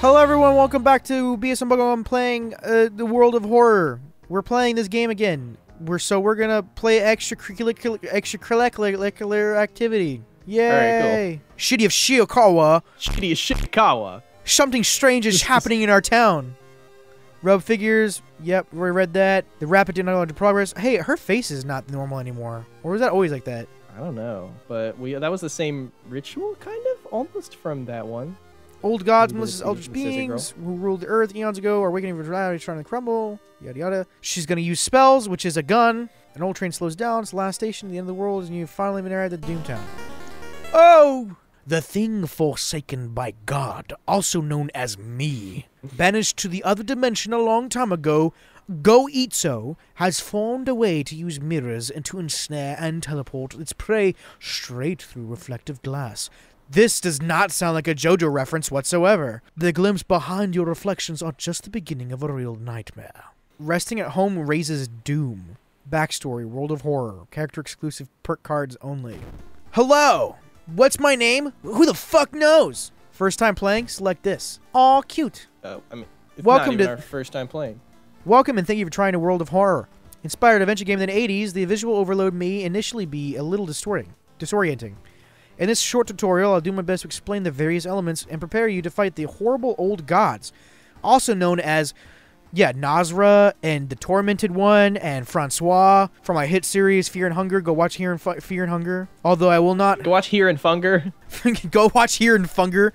Hello everyone, welcome back to BSM Buggle. I'm playing the World of Horror. We're playing this game again. We're gonna play extracurricular activity. Yay! Alright, cool. City of Shiokawa. City of Shiokawa. Something strange is happening in our town. Rub figures. Yep, we read that. The rapid technological progress. Hey, her face is not normal anymore. Or was that always like that? I don't know, but that was the same ritual, kind of, almost from that one. Old gods, malicious eldritch beings who ruled the earth eons ago are awakening from reality, trying to crumble. Yada yada. She's gonna use spells, which is a gun. An old train slows down. It's the last station, the end of the world, and you've finally been arrived at Doomtown. Oh! The thing forsaken by God, also known as me, banished to the other dimension a long time ago, Go-Itso has found a way to use mirrors and to ensnare and teleport its prey straight through reflective glass. This does not sound like a JoJo reference whatsoever. The glimpse behind your reflections are just the beginning of a real nightmare. Resting at home raises doom. Backstory, World of Horror, character exclusive perk cards only. Hello! What's my name? Who the fuck knows? First time playing? Select this. Aw, cute. I mean, it's Welcome not even to our first time playing. Welcome and thank you for trying a World of Horror. Inspired adventure game in the 80s, the visual overload may initially be a little disorienting. In this short tutorial, I'll do my best to explain the various elements and prepare you to fight the horrible old gods, also known as, Nazra and the Tormented One and Francois from my hit series Fear and Hunger. Go watch Fear and Hunger. Although I will not. Go watch Here and Funger. Go watch Here and Funger.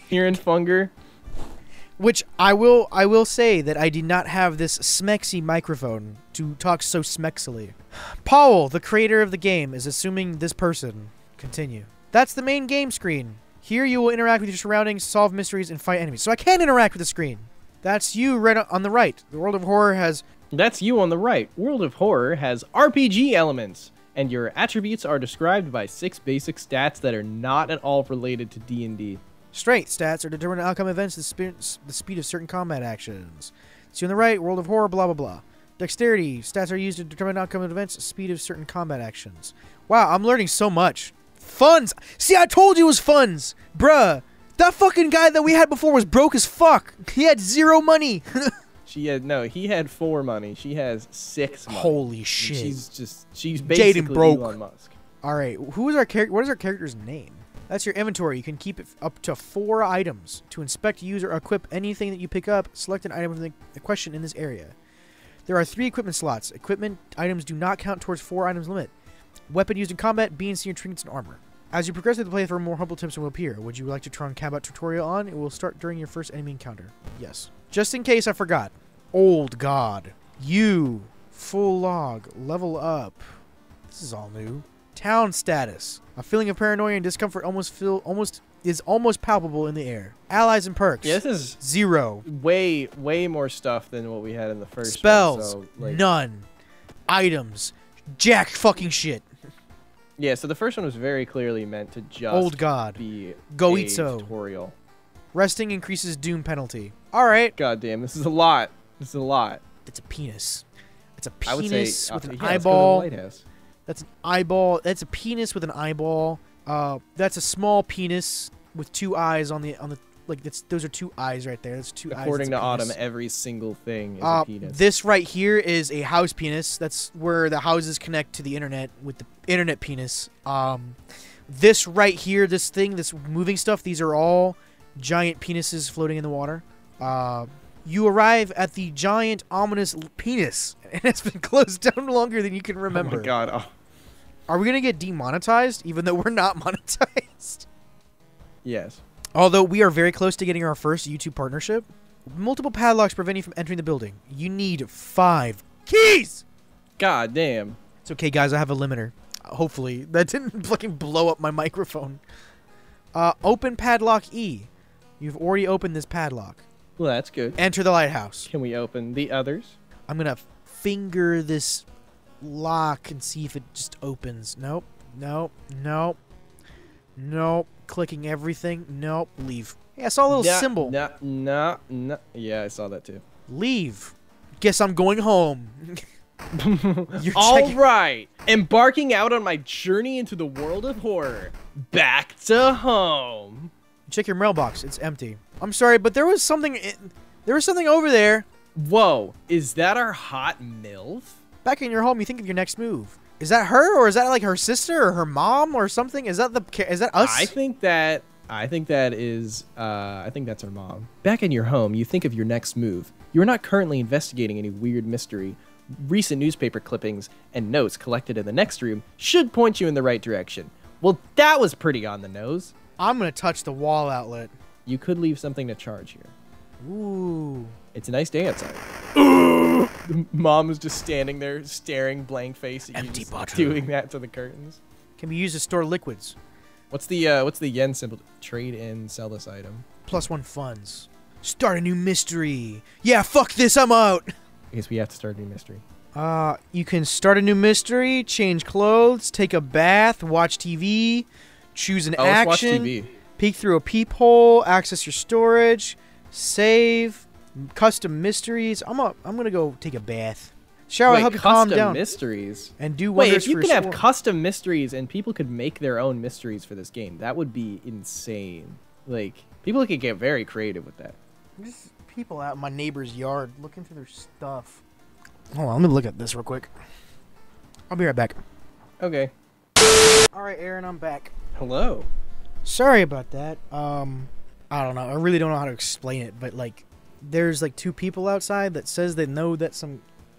Here and Funger. Which I will say that I did not have this smexy microphone to talk so smexily. Paul, the creator of the game, is assuming this person. Continue. That's the main game screen. Here you will interact with your surroundings, solve mysteries, and fight enemies. So I can interact with the screen. That's you right on the right. The World of Horror has... That's you on the right. World of Horror has RPG elements, and your attributes are described by 6 basic stats that are not at all related to D&D. Strength stats are determined outcome events, the speed of certain combat actions. See on the right, World of Horror, blah, blah, blah. Dexterity stats are used to determine outcome events, speed of certain combat actions. Wow, I'm learning so much. Funds! See, I told you it was funds! Bruh, that fucking guy that we had before was broke as fuck. He had 0 money. He had 4 money. She has 6 money. Holy shit. She's basically broke. Elon Musk. Alright, what is our character's name? That's your inventory. You can keep it up to 4 items. To inspect, use, or equip anything that you pick up, select an item from the question in this area. There are 3 equipment slots. Equipment items do not count towards 4 items limit. Weapon used in combat, B and C, and trinkets and armor. As you progress through the playthrough, more helpful tips will appear. Would you like to turn combat tutorial on? It will start during your first enemy encounter. Yes. Just in case I forgot. Old God. You. Full log. Level up. This is all new. Town status. A feeling of paranoia and discomfort is almost palpable in the air. Allies and perks. Yeah, this is 0. way more stuff than what we had in the first Spells. one, so, like, none. Items. Jack fucking shit. Yeah, so the first one was very clearly meant to just Old God. be Go-Itso. a tutorial. Resting increases doom penalty. Alright. God damn, this is a lot. This is a lot. It's a penis. It's a I would penis say, with an yeah, let's go to the eyeball. lighthouse. That's an eyeball. That's a penis with an eyeball. That's a small penis with 2 eyes on the like. Those are 2 eyes right there. That's 2 eyes. According to Autumn, every single thing is a penis. This right here is a house penis. That's where the houses connect to the internet with the internet penis. This right here, this thing, this moving stuff, these are all giant penises floating in the water. You arrive at the giant ominous penis, and it's been closed down longer than you can remember. Oh my god. Oh. Are we gonna get demonetized, even though we're not monetized? Yes. Although we are very close to getting our first YouTube partnership. Multiple padlocks prevent you from entering the building. You need 5 keys! God damn. It's okay, guys. I have a limiter. Hopefully. That didn't fucking blow up my microphone. Open padlock E. You've already opened this padlock. Well, that's good. Enter the lighthouse. Can we open the others? I'm gonna finger this lock and see if it just opens. Nope. Nope. Nope. Nope. Clicking everything. Nope. Leave. Hey, I saw a little symbol. No. Yeah, I saw that too. Leave. Guess I'm going home. All right. Embarking out on my journey into the world of horror. Back to home. Check your mailbox. It's empty. I'm sorry, but there was something over there. Whoa, is that our hot MILF? Back in your home, you think of your next move. Is that her, or is that like her sister or her mom or something? Is that us? I think that's our mom. Back in your home, you think of your next move. You are not currently investigating any weird mystery. Recent newspaper clippings and notes collected in the next room should point you in the right direction. Well, that was pretty on the nose. I'm gonna touch the wall outlet. You could leave something to charge here. Ooh. It's a nice day outside. Mom is just standing there staring blank face at Empty you, bottle. doing that to the curtains. Can be used to store liquids. What's the yen symbol? Trade in, sell this item. +1 funds. Start a new mystery. Yeah, fuck this, I'm out. I guess we have to start a new mystery. You can start a new mystery, change clothes, take a bath, watch TV, choose an action, let's watch TV. Peek through a peephole, access your storage, save, custom mysteries. I'm gonna go take a bath. Shower will help you calm down. Mysteries. And do wonders. Wait, if you for could have sport. custom mysteries and people could make their own mysteries for this game, that would be insane. Like, people could get very creative with that. There's people out in my neighbor's yard looking through their stuff. Hold on, let me look at this real quick. I'll be right back. Okay. All right, Aaron, I'm back. Hello. Sorry about that. I don't know. I really don't know how to explain it, but like, there's like 2 people outside that says they know that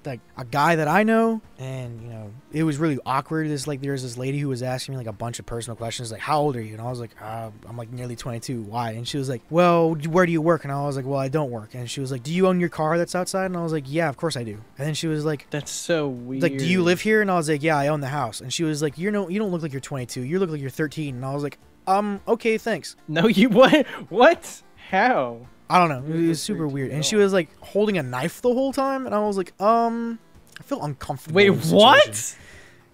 like a guy that I know, and you know, it was really awkward. There's this lady who was asking me like a bunch of personal questions, like, how old are you? And I was like, I'm like nearly 22. Why? And she was like, well, where do you work? And I was like, well, I don't work. And she was like, do you own your car that's outside? And I was like, yeah, of course I do. And then she was like, that's so weird. Like, do you live here? And I was like, yeah, I own the house. And she was like, you don't look like you're 22. You look like you're 13. And I was like, okay, thanks. No, you what? What? How? I don't know. It was super weird. And she was like holding a knife the whole time, and I was like, I feel uncomfortable. Wait, in the what? situation.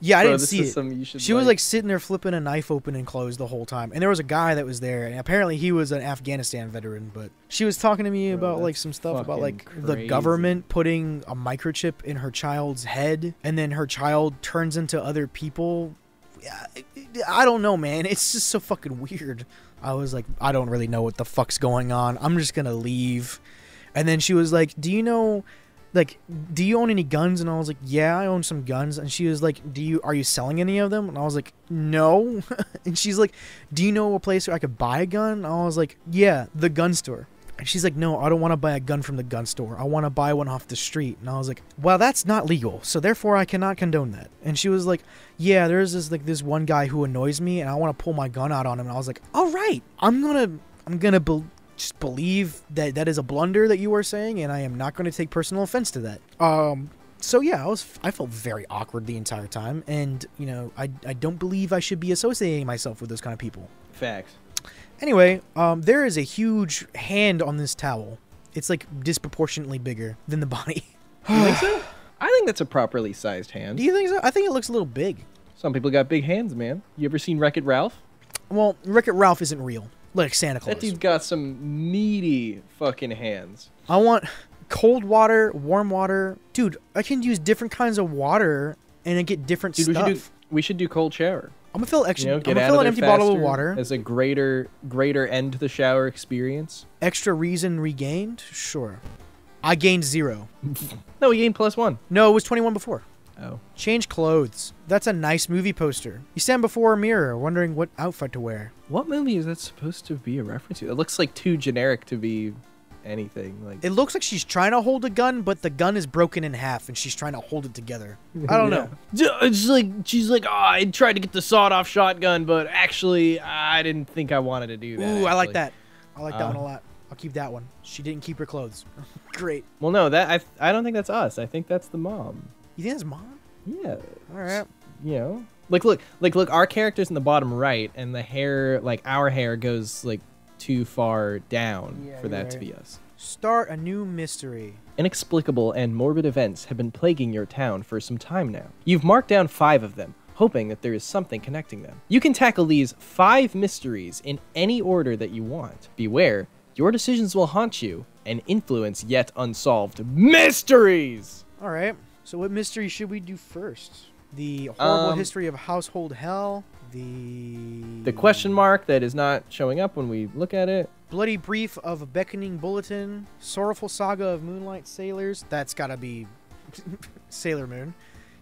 Yeah, I didn't see it. She was like sitting there flipping a knife open and closed the whole time. And there was a guy that was there, and apparently he was an Afghanistan veteran, but she was talking to me about like some stuff about like the government putting a microchip in her child's head, and then her child turns into other people. I don't know, man. It's just so fucking weird. I was like, I don't really know what the fuck's going on. I'm just gonna leave. And then she was like, do you own any guns? And I was like, yeah, I own some guns. And she was like, are you selling any of them? And I was like, no. And she's like, do you know a place where I could buy a gun? And I was like, yeah, the gun store. And she's like, no, I don't want to buy a gun from the gun store. I want to buy one off the street. And I was like, well, that's not legal, so therefore I cannot condone that. And she was like, yeah, there's this one guy who annoys me, and I want to pull my gun out on him. And I was like, all right, I'm gonna just believe that is a blunder that you are saying, and I am not going to take personal offense to that. So yeah, I felt very awkward the entire time, and you know, I don't believe I should be associating myself with those kind of people. Facts. Anyway, there is a huge hand on this towel. It's like disproportionately bigger than the body. You think so? I think that's a properly sized hand. Do you think so? I think it looks a little big. Some people got big hands, man. You ever seen Wreck-It Ralph? Well, Wreck-It Ralph isn't real. Like Santa Claus. That dude's got some meaty fucking hands. I want cold water, warm water. Dude, I can use different kinds of water and then get different stuff. We should do cold shower. I'm gonna fill extra. You know, I'm gonna fill an empty bottle of water. As a greater end to the shower experience. Extra reason regained? Sure. I gained 0. No, we gained +1. No, it was 21 before. Oh. Change clothes. That's a nice movie poster. You stand before a mirror, wondering what outfit to wear. What movie is that supposed to be a reference to? It looks like too generic to be anything. Like it looks like she's trying to hold a gun, but the gun is broken in half, and she's trying to hold it together. I don't know. It's like she's like, I tried to get the sawed-off shotgun, but actually, I didn't think I wanted to do that. Ooh, actually. I like that. I like that one a lot. I'll keep that one. She didn't keep her clothes. Great. Well, no, I don't think that's us. I think that's the mom. You think that's mom? Yeah. All right. You know, look. Our character's in the bottom right, and the hair, like our hair, goes like too far down for that to be us. Start a new mystery. Inexplicable and morbid events have been plaguing your town for some time now. You've marked down 5 of them, hoping that there is something connecting them. You can tackle these 5 mysteries in any order that you want. Beware, your decisions will haunt you and influence yet unsolved mysteries! All right. So what mystery should we do first? The horrible history of household hell? The question mark that is not showing up when we look at it? Bloody brief of a beckoning bulletin. Sorrowful saga of moonlight sailors. That's gotta be Sailor Moon.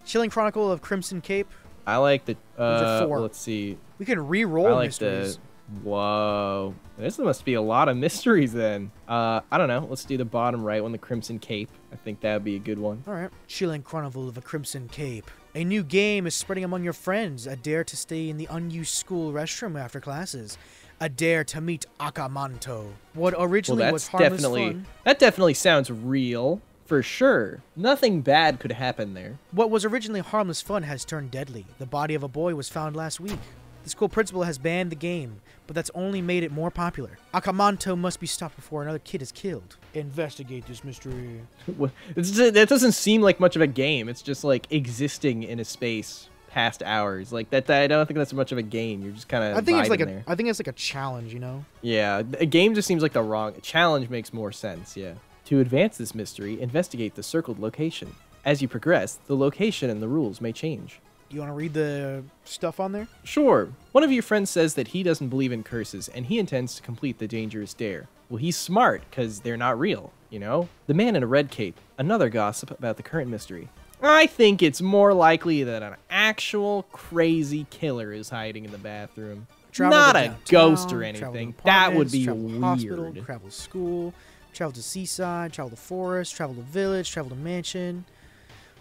Chilling chronicle of Crimson Cape. I like the. Those are 4. Let's see. We can re-roll I like mysteries. Whoa. This must be a lot of mysteries then. I don't know. Let's do the bottom right one, the Crimson Cape. I think that would be a good one. All right. Chilling chronicle of a Crimson Cape. A new game is spreading among your friends. A dare to stay in the unused school restroom after classes. A dare to meet Akamanto. What originally was harmless fun. That definitely sounds real. For sure. Nothing bad could happen there. What was originally harmless fun has turned deadly. The body of a boy was found last week. The school principal has banned the game, but that's only made it more popular. Akamanto must be stopped before another kid is killed. Investigate this mystery. That doesn't seem like much of a game. It's just like existing in a space past hours. Like that. I don't think that's much of a game. You're just kind of. I think it's like a challenge, you know. Yeah, a game just seems like the wrong. A challenge makes more sense. Yeah. To advance this mystery, investigate the circled location. As you progress, the location and the rules may change. You want to read the stuff on there? Sure. One of your friends says that he doesn't believe in curses, and he intends to complete the dangerous dare. Well, he's smart, because they're not real, you know? The man in a red cape, another gossip about the current mystery. I think it's more likely that an actual crazy killer is hiding in the bathroom. Not a ghost or anything. That would be weird. Hospital, travel to school, travel to seaside, travel to forest, travel to village, travel to mansion.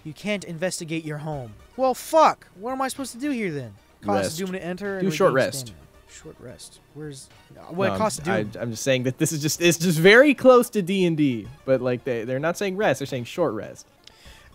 You can't investigate your home. Well, fuck. What am I supposed to do here then? Cost doom to enter. Do short rest. Short rest. Where's what cost doom? I'm just saying that this is it's just very close to D&D, but like they're not saying rest. They're saying short rest.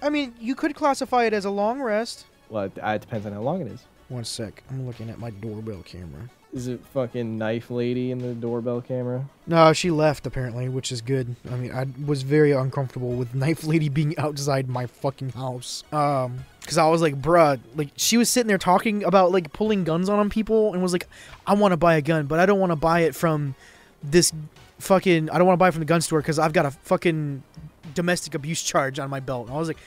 I mean, you could classify it as a long rest. Well, it depends on how long it is. One sec. I'm looking at my doorbell camera. Is it fucking knife lady in the doorbell camera? No, she left apparently, which is good. I mean, I was very uncomfortable with knife lady being outside my fucking house. Because I was like, bruh, like she was sitting there talking about like pulling guns on people and was like, I want to buy a gun, but I don't want to buy it from this fucking, I don't want to buy it from the gun store because I've got a fucking domestic abuse charge on my belt. And I was like,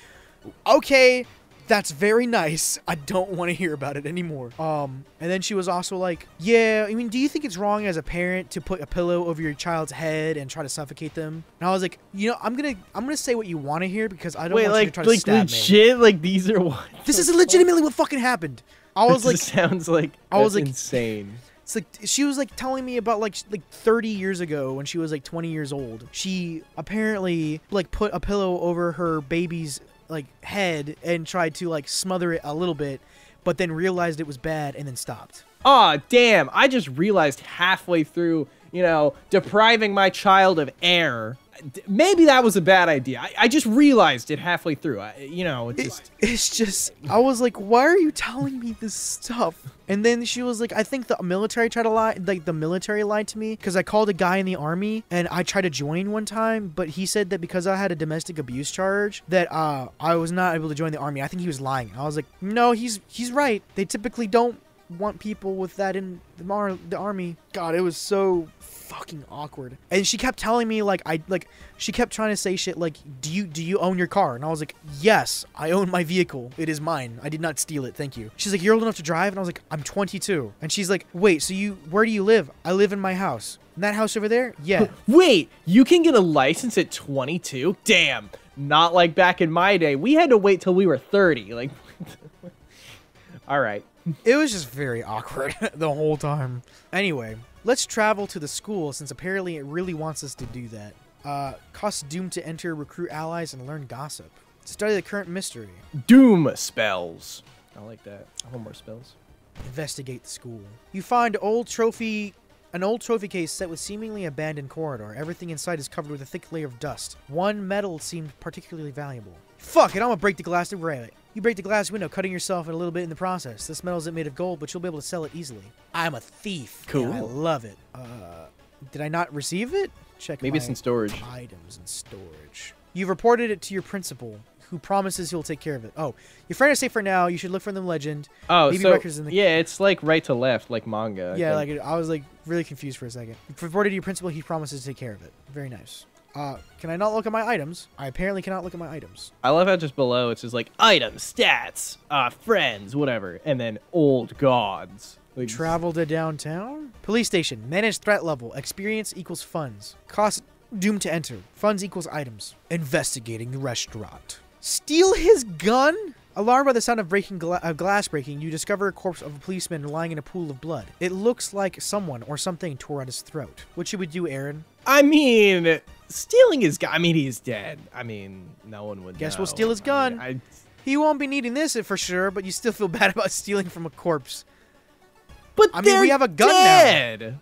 okay, that's very nice. I don't want to hear about it anymore. And then she was also like, yeah, I mean, do you think it's wrong as a parent to put a pillow over your child's head and try to suffocate them? And I was like, you know, I'm gonna say what you want to hear because I don't want you to try to stab legit, me. Like these are what? This is legitimately what fucking happened. I was like, sounds like I was like insane. It's like she was like telling me about like 30 years ago when she was like 20 years old. She apparently like put a pillow over her baby's like head and tried to like smother it a little bit, but then realized it was bad and then stopped. Aw, damn. I just realized halfway through, you know, depriving my child of air. Maybe that was a bad idea. I just realized it halfway through. You know, it's just, I was like, why are you telling me this stuff? And then she was like, I think the military tried to lie, like the military lied to me because I called a guy in the army and I tried to join one time, but he said that because I had a domestic abuse charge that I was not able to join the army. I think he was lying. I was like, no, he's right. They typically don't want people with that in the army. God, it was so fucking awkward. And she kept telling me she kept trying to say shit like, do you own your car? And I was like, yes, I own my vehicle. It is mine. I did not steal it. Thank you. She's like, you're old enough to drive? And I was like, I'm 22. And she's like, wait, so where do you live? I live in my house. And that house over there? Yeah. Wait, you can get a license at 22? Damn. Not like back in my day. We had to wait till we were 30. Like, all right. It was just very awkward the whole time. Anyway, let's travel to the school since apparently it really wants us to do that. Cost doom to enter, recruit allies, and learn gossip. Study the current mystery. Doom spells. I like that. I want more spells. Investigate the school. You find an old trophy case set with seemingly abandoned corridor. Everything inside is covered with a thick layer of dust. One metal seemed particularly valuable. Fuck it, I'm gonna break the glass to grab it. You break the glass window, cutting yourself a little bit in the process. This metal isn't made of gold, but you'll be able to sell it easily. I'm a thief. Cool. Yeah, I love it. Did I not receive it? Check. Maybe it's in storage. Items in storage. You've reported it to your principal, who promises he'll take care of it. Oh, your friend is safe for now. You should look for the legend. Oh, so yeah, it's like right to left, like manga. Yeah, like I was like really confused for a second. You've reported to your principal. He promises to take care of it. Very nice. Can I not look at my items? I apparently cannot look at my items. I love how just below it's just like items, stats, friends, whatever, and then old gods. Like, Travel to downtown. Police station. Manage threat level. Experience equals funds. Cost doomed to enter. Funds equals items. Investigating the restaurant. Steal his gun? Alarmed by the sound of glass breaking, you discover a corpse of a policeman lying in a pool of blood. It looks like someone or something tore at his throat. What should we do, Aaron? I mean, stealing his gun. I mean, he's dead. I mean, no one would Guess know. we'll steal his gun. I mean, He won't be needing this for sure, but you still feel bad about stealing from a corpse. But I mean, we have a gun dead. now.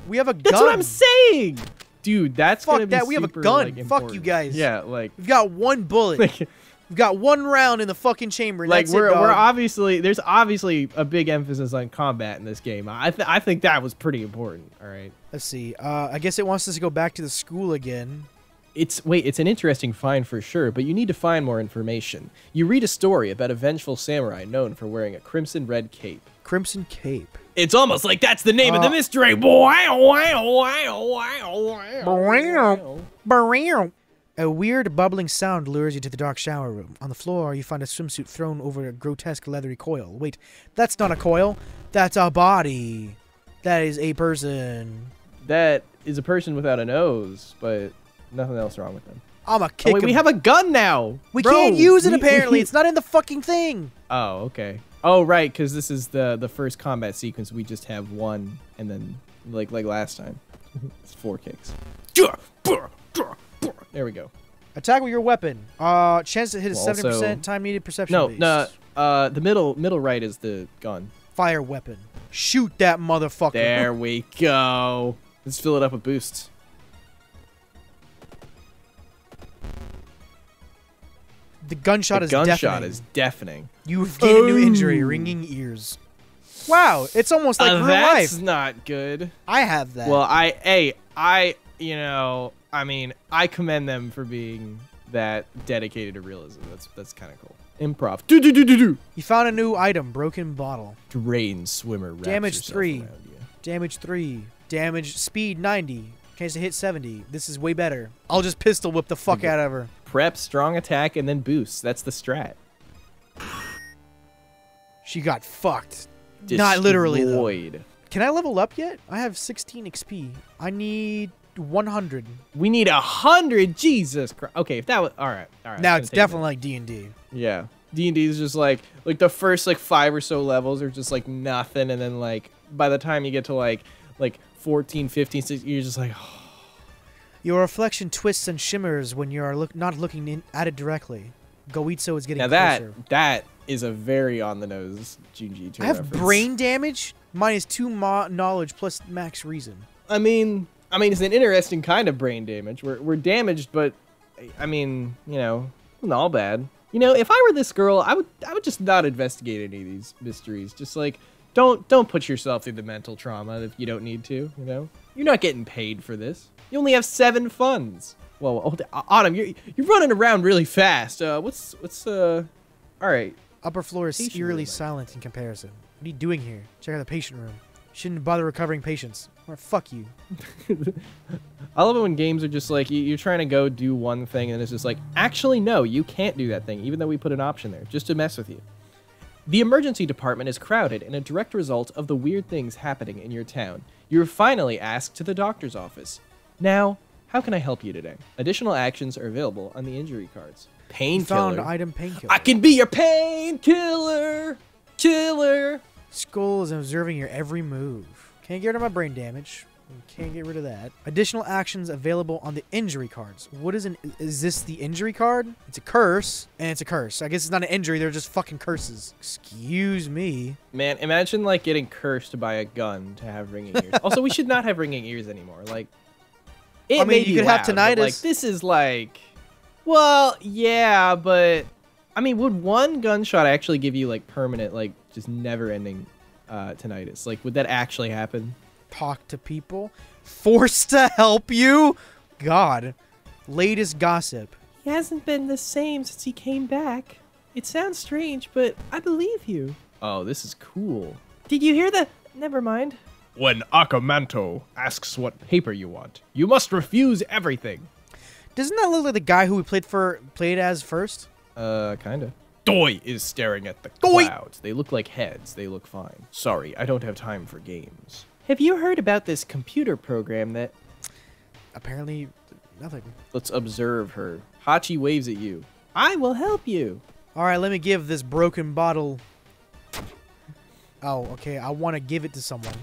We have a gun. That's what I'm saying. Dude, that's Fuck gonna be that. We have a super, gun. like, Fuck important. you guys. Yeah, like... We've got one bullet. like We've got one round in the fucking chamber. And like that's we're it, dog. obviously there's obviously a big emphasis on combat in this game. I think that was pretty important. All right. Let's see. I guess it wants us to go back to the school again. It's an interesting find for sure, but you need to find more information. You read a story about a vengeful samurai known for wearing a crimson red cape. Crimson Cape. It's almost like that's the name of the mystery. A weird bubbling sound lures you to the dark shower room. On the floor, you find a swimsuit thrown over a grotesque leathery coil. Wait, that's not a coil. That's a body. That is a person. That is a person without a nose, but nothing else wrong with them. I'm a kick Oh, wait, we have a gun now. We Bro, can't use it, apparently. It's not in the fucking thing. Oh, okay. Oh, right, because this is the first combat sequence. We just have one, and then, like last time. It's 4 kicks. There we go. Attack with your weapon. Chance to hit is 70%. Also, Time needed perception No, based. the middle right is the gun. Fire weapon. Shoot that motherfucker. There we go. Let's fill it up with boosts. The gunshot is gunshot deafening. is deafening. You've gained a new injury, ringing ears. Wow, it's almost like real that's life. not good. I have that. Well, you know, I mean, I commend them for being that dedicated to realism. That's kind of cool. Improv. Do. You found a new item, broken bottle. Drain swimmer. Wraps Damage yourself 3. around you. Damage 3. Damage speed 90. Chance to hit 70. This is way better. I'll just pistol whip the fuck out of her. Prep, strong attack, and then boosts. That's the strat. She got fucked. Not literally, though. Destroyed. Can I level up yet? I have 16 XP. I need 100. We need 100. Jesus Christ. Okay, if that was all right. Now it's definitely like D&D. Yeah, D&D is just like the first 5 or so levels are just like nothing, and then by the time you get to like 14, 15, 16, you're just like. Oh. Your reflection twists and shimmers when you are not looking at it directly. Goitsu is getting now closer. that is a very on the nose Junji. I have brain damage minus 2 knowledge plus max reason. I mean, it's an interesting kind of brain damage. We're damaged, but I mean, you know, not all bad. You know, if I were this girl, I would just not investigate any of these mysteries. Just don't put yourself through the mental trauma if you don't need to. You know, you're not getting paid for this. You only have 7 funds. Well, Autumn, you're running around really fast. What's all right. Upper floor is eerily silent in comparison. What are you doing here? Check out the patient room. Shouldn't bother recovering patients. Or fuck you. I love it when games are just like, you're trying to go do one thing, and it's just like, actually, no, you can't do that thing, even though we put an option there, just to mess with you. The emergency department is crowded, and a direct result of the weird things happening in your town. You're finally asked to the doctor's office. Now, how can I help you today? Additional actions are available on the injury cards. Painkiller. Found item painkiller. I can be your painkiller. Killer. Skull is observing your every move. Can't get rid of my brain damage. Can't get rid of that. Additional actions available on the injury cards. What is this the injury card? It's a curse, and it's a curse. I guess it's not an injury, they're just fucking curses. Excuse me. Man, imagine getting cursed by a gun to have ringing ears. Also, we should not have ringing ears anymore. I mean, you could have tinnitus. This is well, yeah, but I mean, would one gunshot actually give you permanent, just never-ending tinnitus? Would that actually happen? Talk to people. Forced to help you? God. Latest gossip. He hasn't been the same since he came back. It sounds strange, but I believe you. Oh, this is cool. Did you hear the... Never mind. When Akamanto asks what paper you want, you must refuse everything. Doesn't that look like the guy who we played as first? Kinda. Doi is staring at the clouds. They look like heads. They look fine. Sorry, I don't have time for games. Have you heard about this computer program that... Apparently, nothing. Let's observe her. Hachi waves at you. I will help you. All right, let me give this broken bottle. Oh, okay. I want to give it to someone.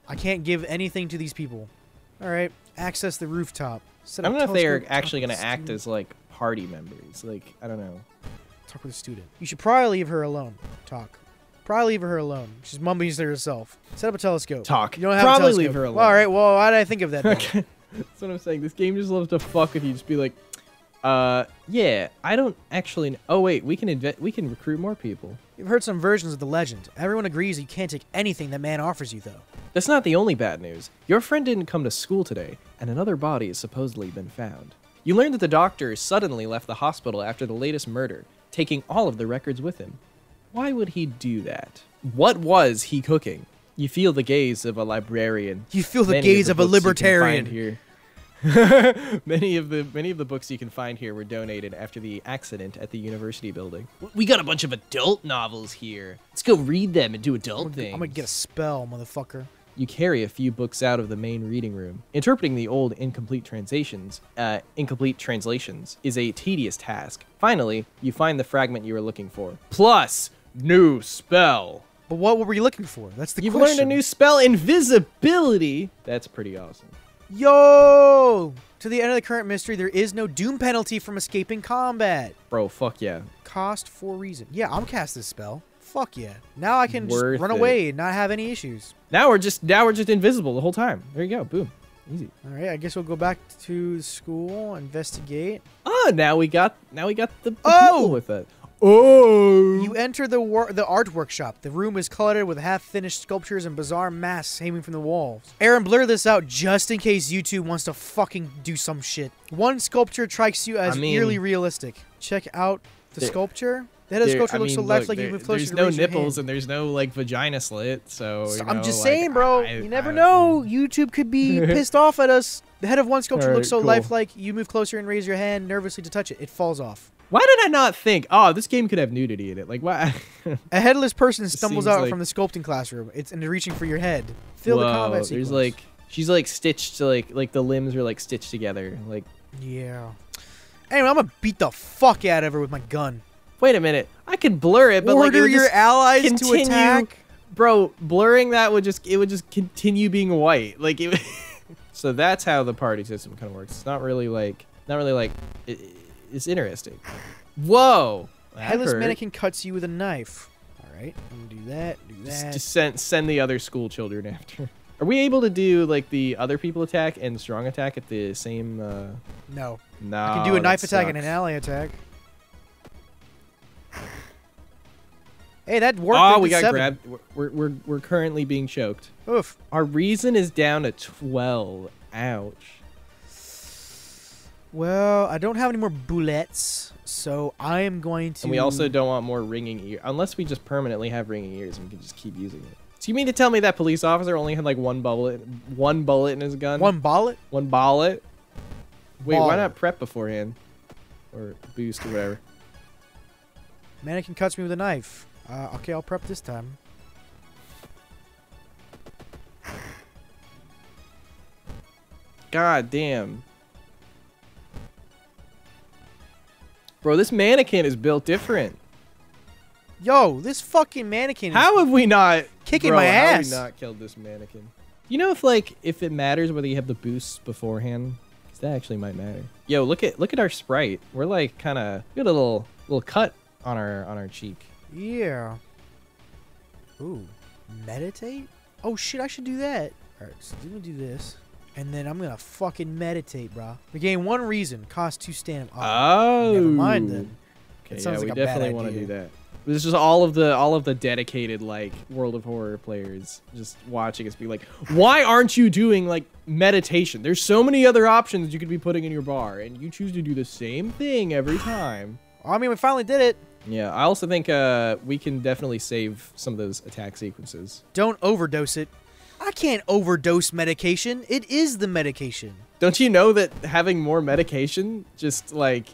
I can't give anything to these people. All right, access the rooftop. I don't know if they're actually going to act as, like, party members. Like, I don't know. Talk with a student. You should probably leave her alone. Talk. Probably leave her alone. She's mumbling to herself. Set up a telescope. Talk. You don't have probably a telescope. leave her alone. Well, all right, well, why did I think of that? Okay. That's what I'm saying. This game just loves to fuck with you. Just be like, yeah, I don't actually... Oh, wait, we can recruit more people. You've heard some versions of the legend. Everyone agrees you can't take anything that man offers you, though. That's not the only bad news. Your friend didn't come to school today, and another body has supposedly been found. You learned that the doctor suddenly left the hospital after the latest murder, taking all of the records with him. Why would he do that? What was he cooking? You feel the gaze of a librarian. You feel the gaze of a libertarian. Here. many of the books you can find here were donated after the accident at the university building. We got a bunch of adult novels here. Let's go read them and do adult things. I'm gonna get a spell, motherfucker. You carry a few books out of the main reading room. Interpreting the old incomplete translations is a tedious task. Finally, you find the fragment you were looking for. Plus, new spell. But what were we looking for? That's the You've question. learned a new spell, invisibility. That's pretty awesome. Yo! To the end of the current mystery, there is no doom penalty from escaping combat. Bro, fuck yeah. Cost for reason. Yeah, I'm cast this spell. Fuck yeah. Now I can just Worth run it. away and not have any issues. Now we're just invisible the whole time. There you go. Boom. Easy. All right, I guess we'll go back to school, investigate. Oh, now we got the people with it. Oh! You enter the art workshop. The room is cluttered with half-finished sculptures and bizarre masks hanging from the walls. Aaron, blur this out just in case YouTube wants to fucking do some shit. One sculpture strikes you as eerily realistic. Check out the sculpture. The head of the sculpture looks so lifelike you move closer to There's no nipples and there's no, like, vagina slit, so, you I'm know, just like, saying, bro. You never know. YouTube could be pissed off at us. The head of one sculpture looks so lifelike, you move closer and raise your hand nervously to touch it. It falls off. Why did I not think, oh, this game could have nudity in it? Like, why? A headless person stumbles out like... from the sculpting classroom. It's reaching for your head. Feel the combat sequence. There's, like, she's, like, stitched to, like, the limbs are, like, stitched together. Like, yeah. Anyway, I'm gonna beat the fuck out of her with my gun. Wait a minute. I could blur it, but Order like, your allies to attack. Bro, blurring that would just continue being white. Like, it, so that's how the party system kind of works. It's not really like it's interesting. Whoa. Headless mannequin cuts you with a knife. All right, I'm gonna do that. Just send the other school children after. Are we able to do like the other people attack and strong attack at the same? No. No. I can do a knife attack and an ally attack. Hey, that worked. Oh, we got grabbed. We're currently being choked. Oof. Our reason is down to 12. Ouch. Well, I don't have any more bullets, so I am going to... And we also don't want more ringing ears. Unless we just permanently have ringing ears and we can just keep using it. So you mean to tell me that police officer only had like one bullet in his gun? One bullet? One bullet? Wait, why not prep beforehand? Or boost or whatever. Mannequin cuts me with a knife. Okay, I'll prep this time. God damn. Bro, this mannequin is built different. Yo, this fucking mannequin How have we not... kicking my ass? How have we not killed this mannequin? You know if it matters whether you have the boosts beforehand? Because that actually might matter. Yo, look at our sprite. We're like kind of... We got a little cut on our cheek. Yeah. Ooh. Meditate? Oh shit, I should do that. Alright, so I'm gonna do this. And then I'm gonna fucking meditate, bro. We gain 1 reason. Cost 2 stamina. Oh. Never mind then. Okay, yeah, we definitely want to do that. This is just all of the dedicated like World of Horror players just watching us be like, why aren't you doing like meditation? There's so many other options you could be putting in your bar, and you choose to do the same thing every time. I mean, we finally did it. Yeah, I also think we can definitely save some of those attack sequences. Don't overdose it. I can't overdose medication. It is the medication. Don't you know that having more medication just like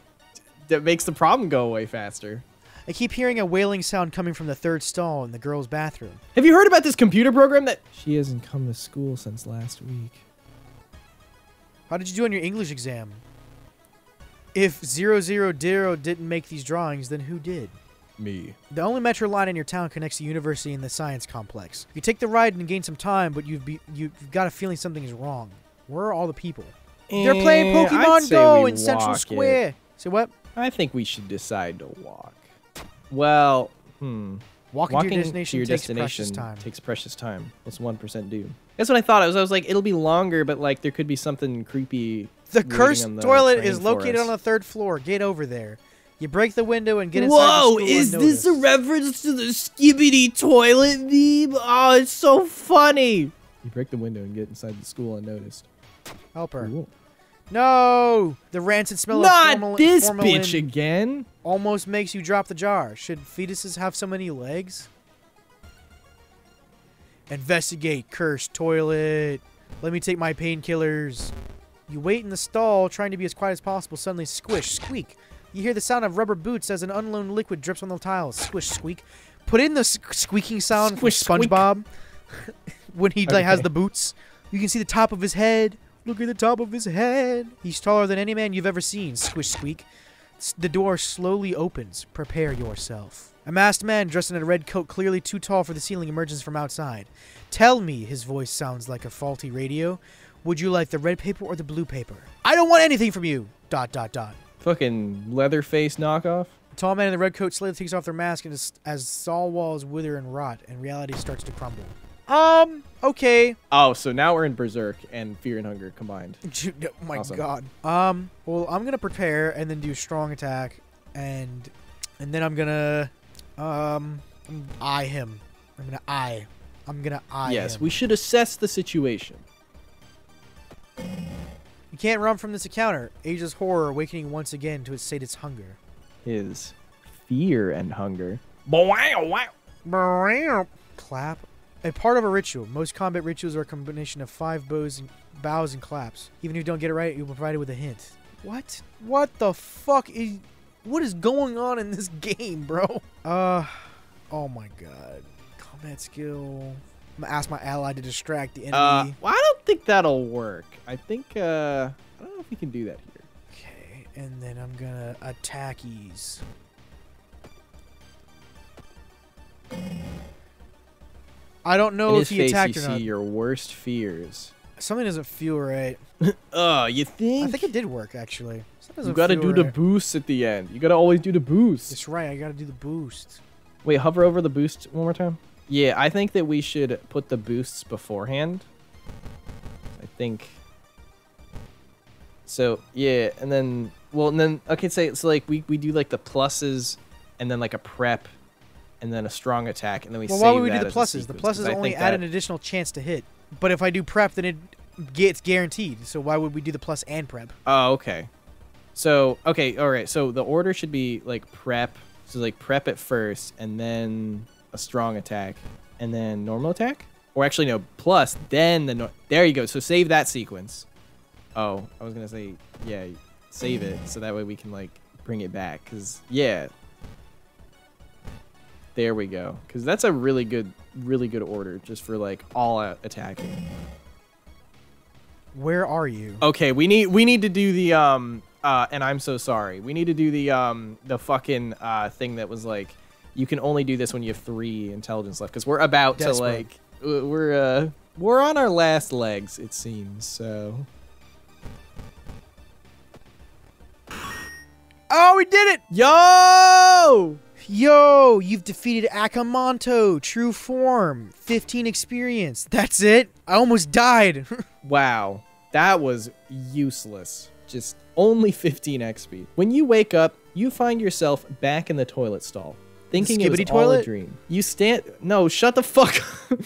that makes the problem go away faster. I keep hearing a wailing sound coming from the third stall in the girls' bathroom. Have you heard about this computer program that... She hasn't come to school since last week. How did you do on your English exam? If 000 didn't make these drawings, then who did? Me. The only metro line in your town connects the university and the science complex. You take the ride and gain some time, but you've got a feeling something is wrong. Where are all the people? They're playing Pokemon Go in Central Square. Say what? I think we should decide to walk. Well, Walking to your destination takes precious time. What's 1% do? That's what I thought. I was like, it'll be longer, but like there could be something creepy. The cursed toilet is located on the 3rd floor. Get over there. You break the window and get inside the school. Whoa, is this a reference to the Skibidi toilet meme? Oh, it's so funny. You break the window and get inside the school unnoticed. Help her. Cool. No! The rancid smell of formalin this bitch again. Almost makes you drop the jar. Should fetuses have so many legs? Investigate cursed toilet. Let me take my painkillers. You wait in the stall, trying to be as quiet as possible. Suddenly, squish, squeak. You hear the sound of rubber boots as an unknown liquid drips on the tiles. Squish, squeak. Put in the squeaking sound from SpongeBob when he has the boots. You can see the top of his head. Look at the top of his head. He's taller than any man you've ever seen. Squish, squeak. The door slowly opens. Prepare yourself. A masked man dressed in a red coat, clearly too tall for the ceiling, emerges from outside. Tell me, his voice sounds like a faulty radio. Would you like the red paper or the blue paper? I don't want anything from you. ... Fucking Leatherface knockoff. The tall man in the red coat slowly takes off their mask and as stall walls wither and rot and reality starts to crumble. Okay. Oh, so now we're in Berserk and Fear and Hunger combined. Oh my god. Well, I'm gonna prepare and then do strong attack and then I'm gonna eye him. I'm gonna eye him. Yes, we should assess the situation. You can't run from this encounter. Age's horror awakening once again to sate its hunger. His fear and hunger. Clap. A part of a ritual. Most combat rituals are a combination of 5 bows and claps. Even if you don't get it right, you'll be provided with a hint. What? What the fuck is... What is going on in this game, bro? Oh my god. Combat skill... I'm gonna ask my ally to distract the enemy. Well, I don't think that'll work. I think, I don't know if we can do that here. Okay, and then I'm gonna attack ease. I don't know if he attacked or not. You see your worst fears. Something doesn't feel right. You think? I think it did work, actually. You gotta do the boost at the end. You gotta always do the boost. That's right, I gotta do the boost. Wait, hover over the boost one more time. Yeah, I think that we should put the boosts beforehand. I think. So, yeah, and then, well, and then, okay, so like, we do, like, the pluses, and then, like, a prep, and then a strong attack, and then we save that. Well, why would we do the pluses? The pluses only add an additional chance to hit. But if I do prep, then it's guaranteed. So why would we do the plus and prep? Oh, okay. So, okay, alright, so the order should be, like, prep. So, like, prep at first, and then a strong attack, and then normal attack? Or actually, no, plus, then the... There you go, so save that sequence. Oh, I was gonna say, yeah, save it, so that way we can, like, bring it back, because, yeah. There we go, because that's a really good order, just for, like, all out attacking. Where are you? Okay, we need to do the, and I'm so sorry. We need to do the fucking, thing that was, like, you can only do this when you have 3 intelligence left, because we're about to, like, we're on our last legs, it seems, so. Oh, we did it! Yo! Yo, you've defeated Akamanto, true form, 15 experience. That's it? I almost died. Wow, that was useless. Just only 15 XP. When you wake up, you find yourself back in the toilet stall. Thinking it was all a dream. You no, shut the fuck up.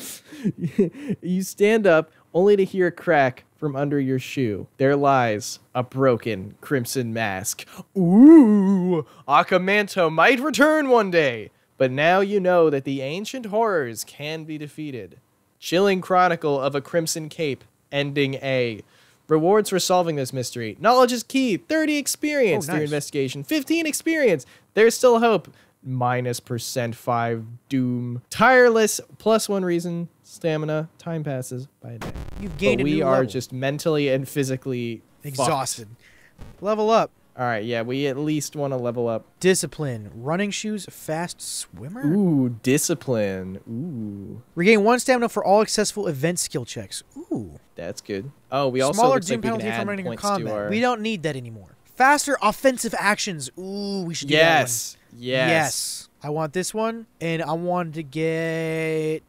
You stand up only to hear a crack from under your shoe. There lies a broken crimson mask. Ooh, Akamanto might return one day, but now you know that the ancient horrors can be defeated. Chilling chronicle of a crimson cape ending a Rewards for solving this mystery. Knowledge is key. 30 experience through nice. investigation. 15 experience. There's still hope. -5 doom. Tireless, +1 reason. Stamina. Time passes by a day. You've gained but a new we are level. just mentally and physically Exhausted. fucked. Level up. All right, yeah, we at least want to level up. Discipline. Running shoes. Fast swimmer. Ooh, discipline. Ooh, Regain 1 stamina for all successful event skill checks. Ooh. that's good. Oh, we also Smaller looks doom like we can penalty add from running in points combat. to our... We don't need that anymore. Faster offensive actions. Ooh, we should do that one. Yes. Yes. I want this one, and I wanted to get...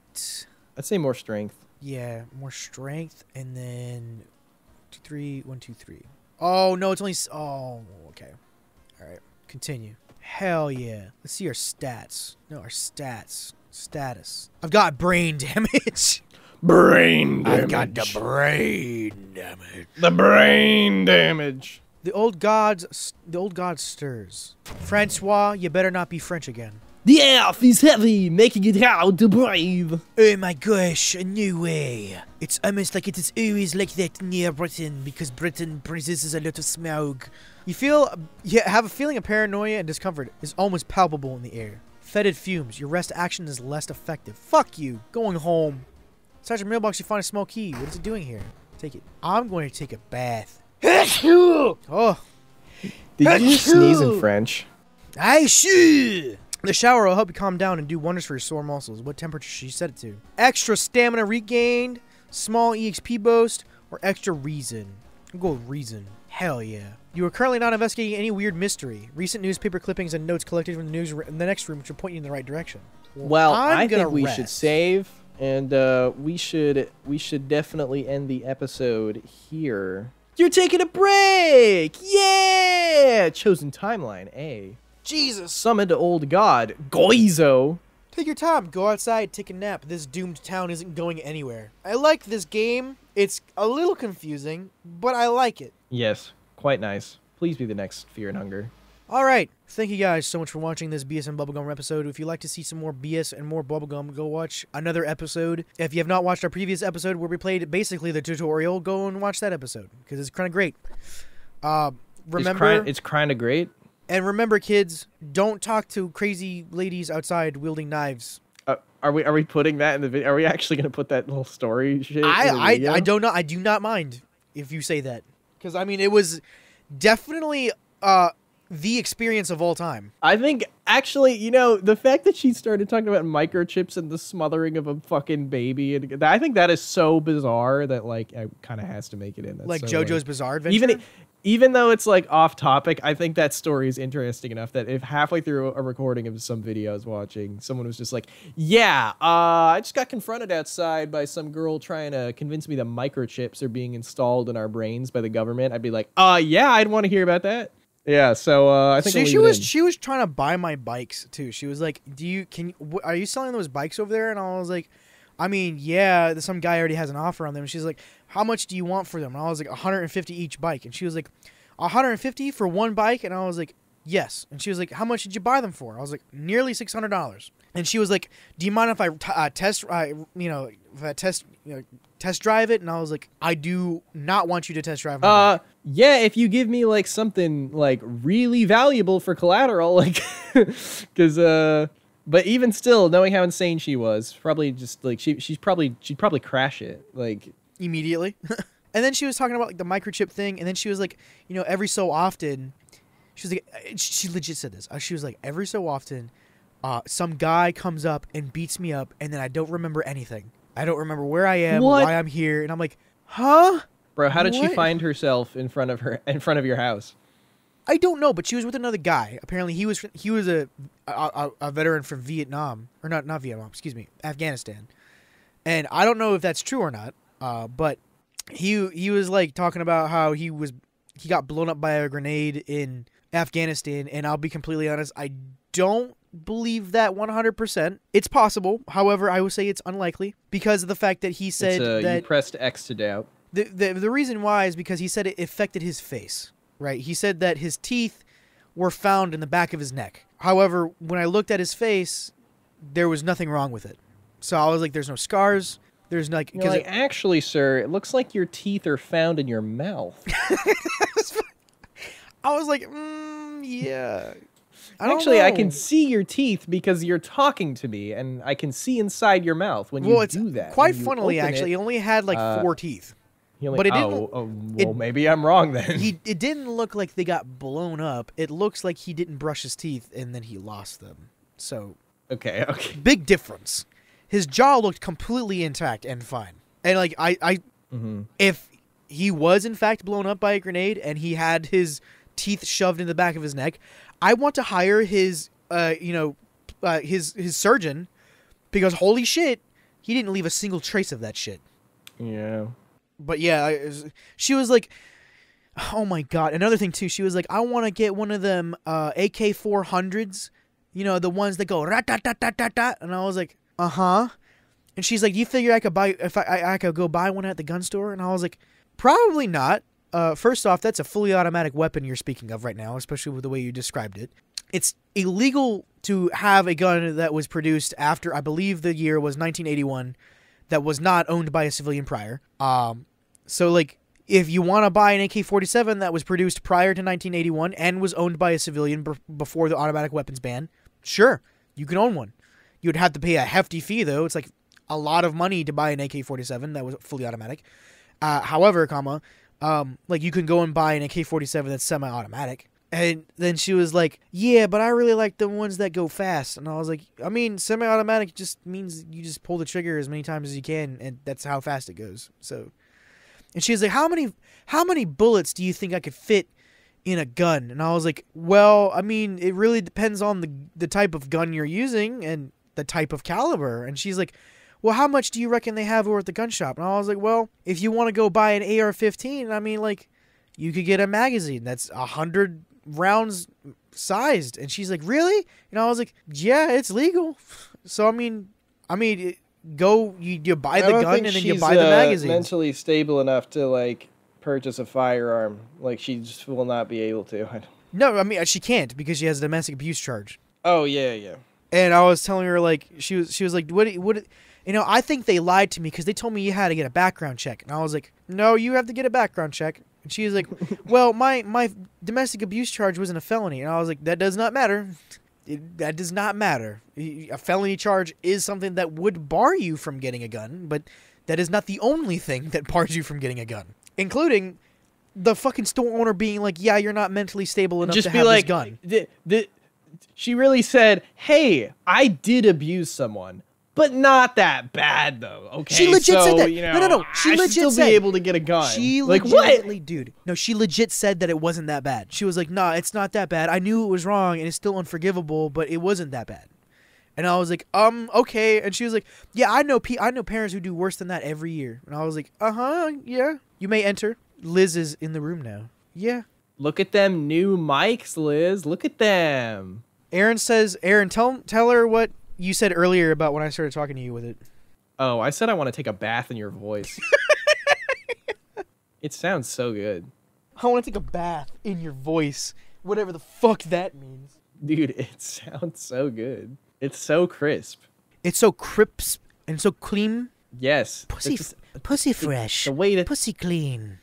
I'd say more strength. Yeah, more strength, and then 2, 3, 1, 2, 3. Oh no, it's only. Oh, okay. All right, continue. Hell yeah. Let's see our stats. No, our stats. Status. I've got brain damage. Brain damage. I've got the brain damage. The brain damage. The old god stirs. Francois, you better not be French again. The earth is heavy, making it hard to breathe. Oh my gosh, a new way. It's almost like it is always like that near Britain, because Britain possesses a lot of smog. You have a feeling of paranoia and discomfort is almost palpable in the air. Fetid fumes, your rest action is less effective. Fuck you, going home. Inside your mailbox you find a small key. What is it doing here? Take it. I'm going to take a bath. Oh. Did you sneeze in French? I should. The shower will help you calm down and do wonders for your sore muscles. What temperature should you set it to? Extra stamina regained, small EXP boost, or extra reason? I'll go with reason. Hell yeah. You are currently not investigating any weird mystery. Recent newspaper clippings and notes collected from the news in the next room should point you in the right direction. Well, I gonna think we rest. should save, and we should definitely end the episode here. You're taking a break! Yeah! Chosen timeline, A. Jesus. Summoned old god, Goizo. Take your time. Go outside, take a nap. This doomed town isn't going anywhere. I like this game. It's a little confusing, but I like it. Yes, quite nice. Please be the next Fear and Hunger. All right. Thank you guys so much for watching this BS and Bubblegum episode. If you'd like to see some more BS and more Bubblegum, go watch another episode. If you have not watched our previous episode where we played basically the tutorial, go and watch that episode because it's kind of great. Remember, it's kind of great. And remember, kids, don't talk to crazy ladies outside wielding knives. Are we putting that in the video? Are we actually going to put that little story shit in the video? I don't know. I do not mind if you say that. Because, I mean, it was definitely the experience of all time. I think, actually, you know, the fact that she started talking about microchips and the smothering of a fucking baby, and I think that is so bizarre that, like, it kind of has to make it in. That's like so, JoJo's Bizarre Adventure? Even though it's like off topic, I think that story is interesting enough that if halfway through a recording of some video I was watching, someone was just like, yeah, I just got confronted outside by some girl trying to convince me that microchips are being installed in our brains by the government, I'd be like, yeah, I'd want to hear about that. Yeah, so I think she was trying to buy my bikes too. She was like, are you selling those bikes over there? And I was like, I mean, yeah, some guy already has an offer on them. And she's like, how much do you want for them? And I was like, 150 each bike. And she was like, 150 for one bike? And I was like, yes. And she was like, how much did you buy them for? I was like, nearly $600. And she was like, do you mind if I test drive it? And I was like, I do not want you to test drive my bike. Yeah, if you give me like something like really valuable for collateral, like, because but even still, knowing how insane she was, probably just like she'd probably crash it like immediately. And then she was talking about like the microchip thing, and then she was like, you know, every so often, she was like, she legit said this. She was like, every so often, some guy comes up and beats me up, and then I don't remember anything. I don't remember where I am, why I'm here, and I'm like, huh? Bro, how did she find herself in front of your house? I don't know, but she was with another guy. Apparently, he was a veteran from Vietnam, or not Vietnam, excuse me, Afghanistan. And I don't know if that's true or not. But he was like talking about how he got blown up by a grenade in Afghanistan. And I'll be completely honest, I don't believe that 100%. It's possible. However, I would say it's unlikely because of the fact that he said that you pressed X to doubt. The reason why is because he said it affected his face. Right, he said that his teeth were found in the back of his neck. However, when I looked at his face, there was nothing wrong with it. So I was like, there's no scars. There's like, You're like, actually, sir, it looks like your teeth are found in your mouth. I was like, yeah. I can see your teeth because you're talking to me, and I can see inside your mouth when you do that. Quite funnily, actually, he only had like 4 teeth. But it didn't. Maybe I'm wrong then. It didn't look like they got blown up. It looks like he didn't brush his teeth and then he lost them. So okay. Big difference. His jaw looked completely intact and fine. And like if he was in fact blown up by a grenade and he had his teeth shoved in the back of his neck, I want to hire his his surgeon, because holy shit, he didn't leave a single trace of that shit. Yeah. But yeah, she was like, oh my god. Another thing too, she was like, I want to get one of them AK-400s, the ones that go rat-tat-tat-tat-tat. And I was like, uh-huh. And she's like, do you figure I could buy, if I could go buy one at the gun store? And I was like, probably not. First off, that's a fully automatic weapon you're speaking of right now, especially with the way you described it. It's illegal to have a gun that was produced after, I believe the year was 1981, that was not owned by a civilian prior. So, like, if you want to buy an AK-47 that was produced prior to 1981 and was owned by a civilian before the automatic weapons ban, sure, you can own one. You would have to pay a hefty fee, though. It's like a lot of money to buy an AK-47 that was fully automatic. However, like, you can go and buy an AK-47 that's semi-automatic. And then she was like, yeah, but I really like the ones that go fast. And I was like, I mean, semi-automatic just means you just pull the trigger as many times as you can, and that's how fast it goes. So, and she was like, how many bullets do you think I could fit in a gun? And I was like, well, I mean, it really depends on the type of gun you're using and the type of caliber. And she's like, well, how much do you reckon they have over at the gun shop? And I was like, well, if you want to go buy an AR-15, I mean, like, you could get a magazine that's 100 rounds sized. And she's like, really? And I was like, yeah, it's legal. So I mean, go, you buy the gun and then you buy the magazine. Mentally stable enough to like purchase a firearm. Like, she just will not be able to. No, I mean, she can't because she has a domestic abuse charge. Oh yeah. And I was telling her, like, she was like, what I think they lied to me because they told me you had to get a background check. And I was like, no, you have to get a background check. And she was like, well, my domestic abuse charge wasn't a felony. And I was like, that does not matter. That does not matter. A felony charge is something that would bar you from getting a gun, but that is not the only thing that bars you from getting a gun. Including the fucking store owner being like, yeah, you're not mentally stable enough to have this gun. She really said, hey, I did abuse someone. But not that bad, though. Okay, she legit said that. No. She legit still said, be able to get a gun. She like, legitimately, what? Dude. No, she legit said that it wasn't that bad. She was like, nah, it's not that bad. I knew it was wrong, and it's still unforgivable, but it wasn't that bad. And I was like, okay. And she was like, yeah, I know parents who do worse than that every year. And I was like, yeah. You may enter. Liz is in the room now. Yeah. Look at them new mics, Liz. Look at them. Aaron says, tell her what you said earlier about when I started talking to you with it. Oh, I said I want to take a bath in your voice. It sounds so good. I want to take a bath in your voice. Whatever the fuck that means. Dude, it sounds so good. It's so crisp. It's so crisp and so clean. Yes. Pussy fresh. The way that... Pussy clean.